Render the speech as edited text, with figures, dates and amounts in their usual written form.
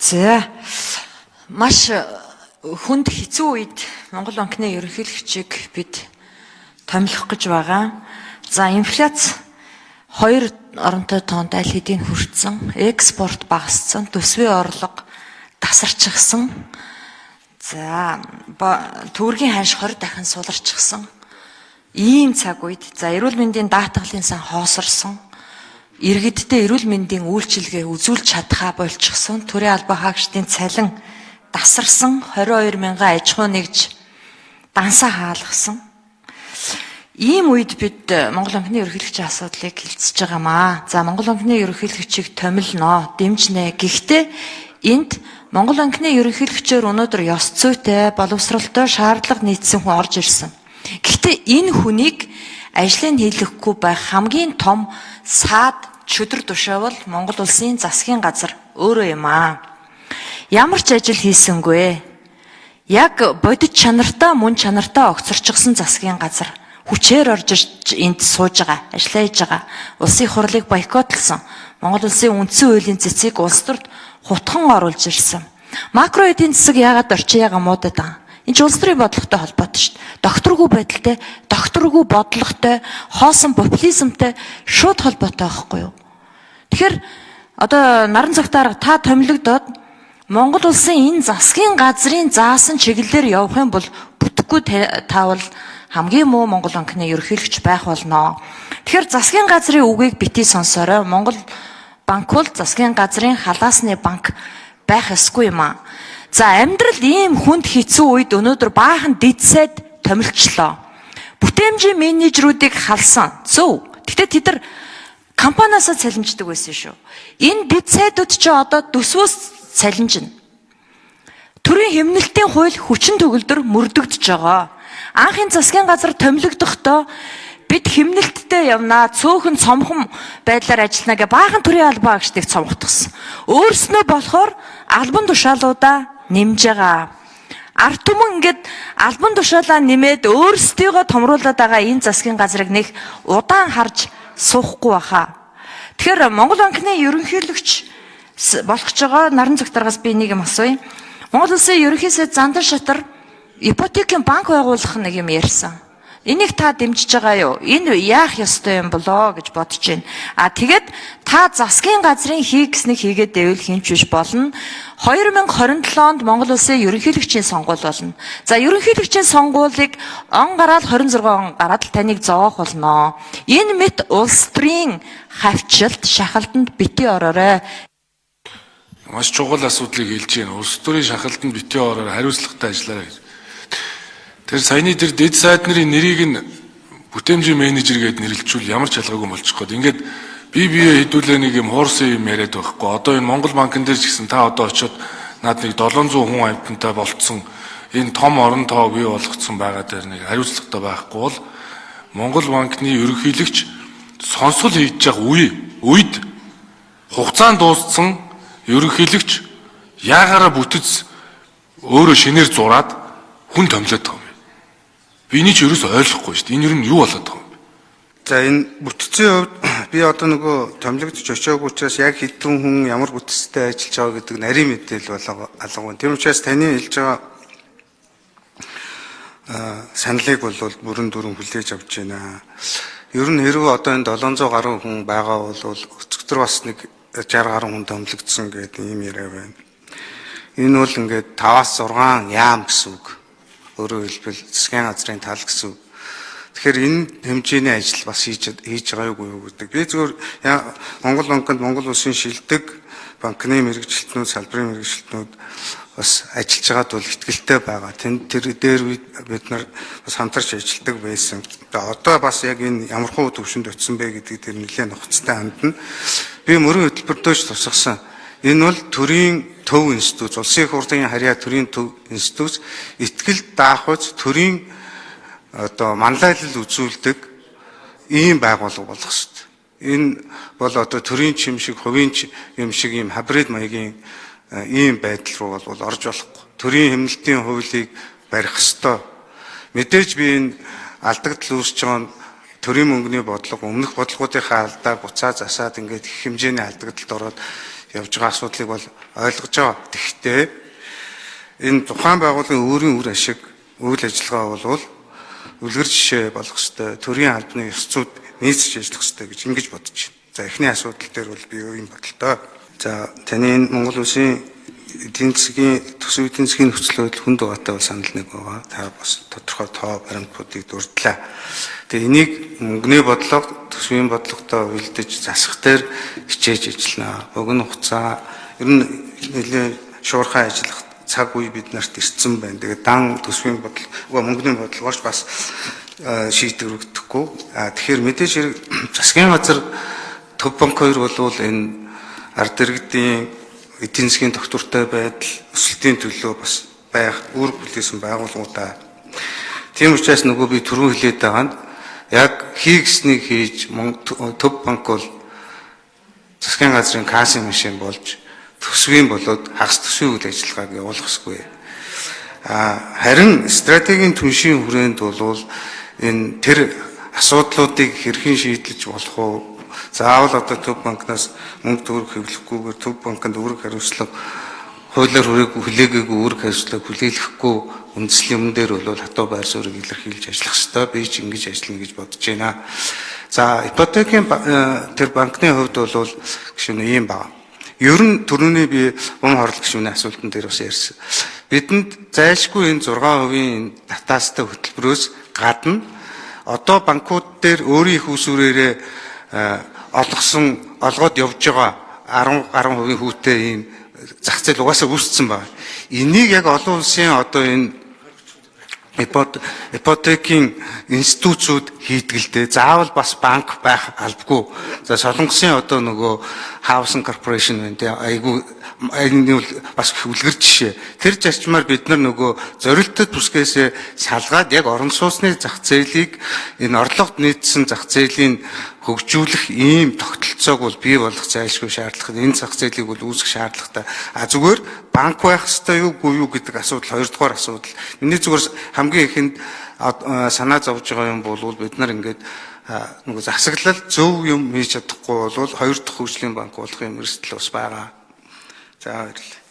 За маш хүнд хэцүү үед Монгол банкны ерөнхийлөгчийг бид томилох гэж байгаа. За инфляц 2 оронтой тоонд аль хэдийн хүрсэн, экспорт багассан, төсвийн орлого тасарчихсан. За төгрөгийн ханш 20 дахин суларчихсан. Ийм цаг үед за эрүүл мэндийн даатгалын сан хоосорсон. Иргэддээ эрүүл мэндийн үйлчилгээ үзүүлж чадхаа болчихсон. Төрийн албан хаагчдын цалин дасарсан. 22 мянган аж ахуй нэгж дансаа хаалгасан. Ийм үед бид Монгол банкны ерөнхийлөгчийн асуудлыг хэлцэж байгаамаа. За Монгол банкны ерөнхийлөгчийг томилноо, дэмжнэ. Гэхдээ энд Монгол банкны ерөнхийлөгчөөр өнөөдөр ёс зүйтэй, боловсролтой, шаардлага нийцсэн хүн орж ирсэн. Гэхдээ энэ хүнийг ажлыг хийлгэхгүй байх хамгийн том саад чөдөр тушаавал Монгол улсын засгийн газар өөрөө юм аа. Ямар ч ажил хийсэнгүй. Яг бодит чанартай, мөн чанартай огцорчихсон засгийн газар хүчээр орж ирж энд сууж байгаа, ажиллаж байгаа. Улсын хурлыг бойкотлсон. Монгол улсын үндсэн хуулийн цэцгийг улс төрд хутхан оруулж ирсэн. Макро эдийн засаг яагаад орчин яга муудаад байгаа? Энэ ч улс төрийн бодлоготой холбоотой шүү дээ. Докторгүй байдалтай, докторгүй бодлоготой, хоосон популизмтай шууд холбоотой байхгүй юу? Тэгэхээр одоо наран цагтаар та томилогдоод Монгол улсын энэ засгийн газрын заасан чиглэлээр явах юм бол бүтэхгүй таавал хамгийн муу Монгол банкны ерөнхийлөгч байх болно. Тэгэхээр засгийн газрын үгийг битгий сонсорой. Монгол банк бол засгийн газрын халаасны банк байх ёсгүй юм аа. За амьдрал ийм хүнд хэцүү үед өнөөдөр баахан дидсайд томилчлоо. Бүтээмжийн менежерүүдийг халсан. Зөв. Гэхдээ тэд нар компаниасаа цалинждаг байсан шүү. Энэ дидсайдууд ч одоо төсвөөс цалинжна. Төрийн хэмнэлтийн хууль хүчин төгөлдөр мөрдөгдөж байгаа. Анхын засгийн газар томилогдохдоо бид хэмнэлттэй явнаа, цөөхөн цомхон байдлаар ажиллана гэ баахан төрийн албан хаагчдыг цомготгосон. Өөрснөө болохоор албан тушаалуудаа нэмж байгаа. Ард түмэн ингээд албан тушаалаа нэмээд өөрсдийгөө томруулаад байгаа энэ засгийн газрыг нэг удаан харж суухгүй баха. Тэгэхээр Монгол банкны ерөнхийлөгч болох ч байгаа наран цагтаргаас би нэг юм асууя. Монгол улсын ерөнхий сайд Зандан Шатар ипотекийн банк байгуулах нэг юм ярьсан. Энийг та дэмжиж байгаа юу? Энэ яах ёстой юм болоо гэж бодож байна. Тэгээд та засгийн газрын хийгснэг хийгээд байвал хинч биш болно. 2027 онд Монгол улсын ерөнхийлөгчийн сонгуул болно. За ерөнхийлөгчийн сонгуулийг он гараад 26 он гараад л таныг зоох болно. Энэ мэт улс төрийн хавчилт, шахалтанд битгий ороорой. Маш чухал асуудлыг хэлж байна. Улс төрийн шахалтанд битгий ороорой, хариуцлагатай ажиллаарай гэж. Тэр саяны тэр дэд сайд нарын нэрийг нь бүтээмжийн менежер гэдээ нэрлэлчүүл ямар ч ялгаагүй болчих гээд ингээд бие хэдүүлээ нэг юм хуурсан юм яриад байхгүй. Одоо энэ Монгол банкн дээр ч гэсэн та одоо очиод над нэг 700 хүн амьтантай болцсон энэ том орон тоо бий болгоцсон байгаа дээр нэг хариуцлагатай байхгүй бол Монгол банкны ерөнхийлөгч сонсол хийж байгаа үед хугацаанд дууссан ерөнхийлөгч яагаараа бүтэц өөрөө шинээр зураад хүн томлоод байгаа. Би энийг ч ерөөсөй ойлгохгүй шүү дээ. Энэ юу нь юу болоод байгаа юм бэ? За энэ бүтцийн хувьд би одоо нөгөө томилогдож очиагүй учраас яг хэдэн хүн ямар бүтцтэй ажиллаж байгаа гэдэг нарийн мэдээлэл алга. Тэр учраас таны хэлж байгаа саналыг бол бүрэн дүрэн хүлээж авч байна. Ер нь хэрвээ одоо энэ 700 гаруй хүн байгаа бол өцгтөр бас нэг 60 гаруй хүн томилогдсон гэдэг ийм яриа байна. Энэ бол ингээд 5-6 яам гэсэн үг. Өөрөөр хэлбэл засгийн газрын тал гэсэн үг. Тэгэхээр энэ хэмжээний ажил бас хийж байгаа юу гэдэг. Би зөвхөн Монгол банкнд Монгол улсын шилдэг банкны мэрэгчлэтнүүд, салбарын мэрэгчлэтнүүд бас ажиллаж байгаад бол ихтгэлтэй байгаа. Тэр дээр бид нар бас хамтарч ажилладаг байсан. Одоо бас яг энэ ямар хуу төвшөнд очисон бэ гэдэг дээр нэлээд нухацтай хандна. Би мөрөн хөтөлбөртөөч тусгасан. Энэ бол төрийн төв институт, улсын их хурлын харьяа төрийн төв институт, итгэл даахуйц төрийн одоо манлайлал үзүүлдэг ийм байгууллага болох ёстой. Энэ бол одоо төрийн чим шиг, хувийн юм шиг ийм хабрид маягийн ийм байдал руу бол орж болохгүй. Төрийн хэмнэлтийн хуулийг барих ёстой. Мэдээж би энэ алдагдал үүсэж байгаа төрийн мөнгөний бодлого, өмнөх бодлогуудынхаа алдаа буцаа засаад ингээд их хэмжээний алдагдлалд ороод явж байгаа асуудлыг бол ойлгож байгаа. Тэгэхдээ энэ тухайн байгууллагын өөрийн үр ашиг, үйл ажиллагаа бол үлгэр жишээ болох ёстой, төрийн албаны ёс зүйд нийцэж ажиллах ёстой гэж ингэж бодож байна. За эхний асуудал дээр бол би юу юм бодолтой. За таны энэ Монгол Улсын эдийн засгийн төсөв эдийн засгийн нөхцөл байдал хүнд байгаатай бол санал нэг байгаа. Та бас тодорхой тоо баримтуудыг дурдлаа. Тэгээ энийг мөнгөний бодлого, төсвийн бодлоготой уялдаж засах дээр хичээж ажиллана. Богино хугацаа ер нь нэлээд шуурхай ажиллах цаг үе бид нарт ирсэн байна. Тэгээ дан төсвийн бодлого, мөнгөний бодлогоос бас шийдвэр өгдөхгүй. Тэгэхээр мэдээж хэрэг засгийн газар төв банк хоёр бол энэ ард иргэдийн эдийн засгийн тогтвортой байдал, өсөлтийн төлөө бас байх үүрэг бүлээсэн байгууллагуудаа. Тийм учраас нөгөө би түрүү хэлээд байгаа нь яг хийгснийг хийж төв банк бол засгийн газрын кассийн машин болж төсвийн болоод хагас төсвийн үйл ажиллагааг явуулах ёсгүй. Харин стратегийн түншийн хүрээнд бол энэ тэр асуудлуудыг хэрхэн шийдэлж болох вэ? Заавал одоо төв банкнаас мөнгө төгрөг хэвлэхгүйгээр төв банкнд үүрэг хариуцлага хуулиар хүлээгээгүй үүрэг хариуцлага хүлээлгэхгүй үндэслэлийн өмнө дээр бол хатуу байр суурийг илэрхийлж ажиллах ёстой. Би ч ингэж ажиллана гэж бодож байна. За ипотекийн тэр банкны хувьд бол гişүн ийм байна. Ер нь түрүүний би бум хорлох гişүний асуултан дээр бас ярьсан. Бидэнд зайлшгүй энэ 6% татаастай хөтөлбөрөөс гадна одоо банкуд дээр өөрийн их усүрээрээ олгоод явж байгаа 10% хүүтэй ийм зах зээл угаасаа үүссэн байна. Энийг яг олон улсын одоо энэ ипотекийн институтсууд хийдгэлтэй. Заавал бас банк байх албагүй. За Солонгосын одоо нөгөө Housing Corporation байна. Айгу энэ бас үлгэр жишээ. Тэр зарчмаар бид нар нөгөө зорилттой бүсгээс салгаад яг орон сууцны зах зээлийг энэ орлогод нийцсэн зах зээлийн хөгжүүлэх ийм тогтолцоог бол бий болгох зайлшгүй шаардлага. Энэ зах зээлийг бол үүсгэх шаардлагатай. Зүгээр банк байх ёстой юугүй юу гэдэг асуудал хоёрдугаар асуудал. Миний зүгээр хамгийн ихэнд санаа зовж байгаа юм бол бид нар ингээд нөгөө засаглал зөв юм хийж чадахгүй бол хоёр дахь хөгжлийн банк болох юм эрсдэл бас байгаа. За баярлалаа.